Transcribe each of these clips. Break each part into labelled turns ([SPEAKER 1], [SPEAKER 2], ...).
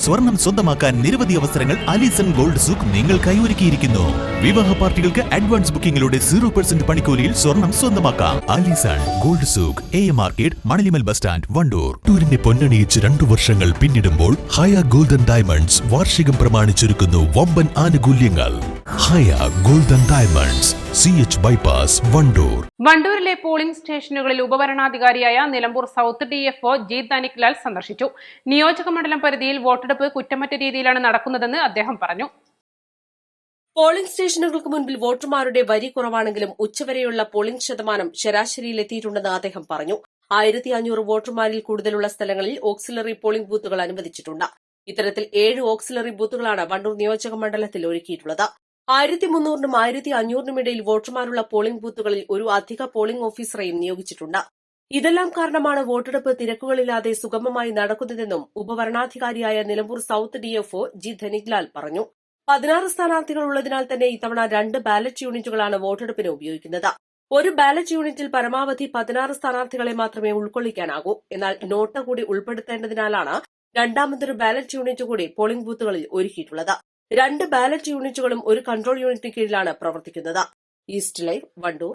[SPEAKER 1] സ്വർണം സ്വന്തമാക്കാൻ നിരവധി അവസരങ്ങൾ അലിസൺ ഗോൾഡ് സൂക്ക് നിങ്ങൾക്കായി ഒരുക്കിയിരിക്കുന്നു. വിവാഹ പാർട്ടികൾക്ക് അഡ്വാൻസ് ബുക്കിംഗിലൂടെ 0% പണിക്കൂലിയിൽ സ്വർണം സ്വന്തമാക്കാം. Alison gold souk, AM market, മണലിമൽ ബസ് സ്റ്റാൻഡ്, വണ്ടൂർ. ടൂരിന്റെ പൊന്നണിയിച്ച് 2 വർഷങ്ങൾ പിന്നിടുമ്പോൾ ഹയ ഗോൾഡൻ ഡയമണ്ട്സ് വാർഷികം പ്രമാണിച്ചൊരുക്കുന്നു വമ്പൻ ആനുകൂല്യങ്ങൾ. Haya golden diamonds, CH bypass, Wandoor.
[SPEAKER 2] വണ്ടൂരിലെ പോളിംഗ് സ്റ്റേഷനുകളിൽ ഉപവരണാധികാരിയായ Nilambur south DFO G Dhaniklal സന്ദർശിച്ചു. നിയോജക മണ്ഡലം പരിധിയിൽ വോട്ടെടുപ്പ് കുറ്റമറ്റ രീതിയിലാണ് നടക്കുന്നതെന്ന് അദ്ദേഹം പറഞ്ഞു.
[SPEAKER 3] പോളിംഗ് സ്റ്റേഷനുകൾക്ക് മുൻപിൽ വോട്ടർമാരുടെ വരി കുറവാണെങ്കിലും ഉച്ചവരെയുള്ള പോളിംഗ് ശതമാനം ശരാശരിയിലെത്തിയിട്ടുണ്ടെന്ന് അദ്ദേഹം പറഞ്ഞു. 1500 വോട്ടർമാരിൽ കൂടുതലുള്ള സ്ഥലങ്ങളിൽ ഓക്സിലറി പോളിംഗ് ബൂത്തുകൾ അനുവദിച്ചിട്ടുണ്ട്. ഇത്തരത്തിൽ 7 ഓക്സിലറി ബൂത്തുകളാണ് വണ്ടൂർ നിയോജക മണ്ഡലത്തിൽ ഒരുക്കിയിട്ടുള്ളത്. 1300നും 1500നും ഇടയിൽ വോട്ടർമാരുള്ള പോളിംഗ് ബൂത്തുകളിൽ ഒരു അധിക പോളിംഗ് ഓഫീസറെയും നിയോഗിച്ചിട്ടുണ്ട്. ഇതെല്ലാം കാരണമാണ് വോട്ടെടുപ്പ് തിരക്കുകളില്ലാതെ സുഗമമായി നടക്കുന്നതെന്നും ഉപവരണാധികാരിയായ Nilambur south DFO G Dhaniklal പറഞ്ഞു. 16 സ്ഥാനാർത്ഥികൾ ഉള്ളതിനാൽ തന്നെ ഇത്തവണ 2 ബാലറ്റ് യൂണിറ്റുകളാണ് വോട്ടെടുപ്പിന് ഉപയോഗിക്കുന്നത്. ഒരു ബാലറ്റ് യൂണിറ്റിൽ പരമാവധി 16 സ്ഥാനാർത്ഥികളെ മാത്രമേ ഉൾക്കൊള്ളിക്കാനാകൂ. എന്നാൽ നോട്ട കൂടി ഉൾപ്പെടുത്തേണ്ടതിനാലാണ് രണ്ടാമതൊരു ബാലറ്റ് യൂണിറ്റ് കൂടി പോളിംഗ് ബൂത്തുകളിൽ ഒരുക്കിയിട്ടുള്ളത്. 2 ബാലറ്റ് യൂണിറ്റുകളും ഒരു കൺട്രോൾ യൂണിറ്റിന് കീഴിലാണ് പ്രവർത്തിക്കുന്നത്. East live, Wandoor.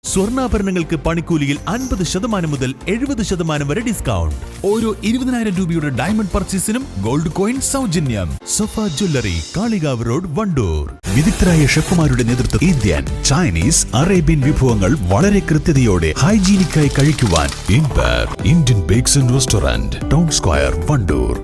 [SPEAKER 1] സ്വർണ്ണാഭരണങ്ങൾക്ക് പണിക്കൂലിയിൽ 50% മുതൽ 70% വരെ ഡിസ്കൗണ്ട്. ഓരോ 20,000 രൂപയുടെ ഡയമണ്ട് പർച്ചേസിനും ഗോൾഡ് കോയിൻ സൗജന്യം. സഫ ജ്വല്ലറി, കാളികാവ് റോഡ്, വണ്ടൂർ. വിദഗ്ധരായ ഷെഫുമാരുടെ നേതൃത്വം ഇന്ത്യൻ, ചൈനീസ്, അറേബ്യൻ വിഭവങ്ങൾ വളരെ കൃത്യതയോടെ ഹൈജീനിക്കായി കഴിക്കുവാൻ Indian bakes and restaurant, town square, Wandoor.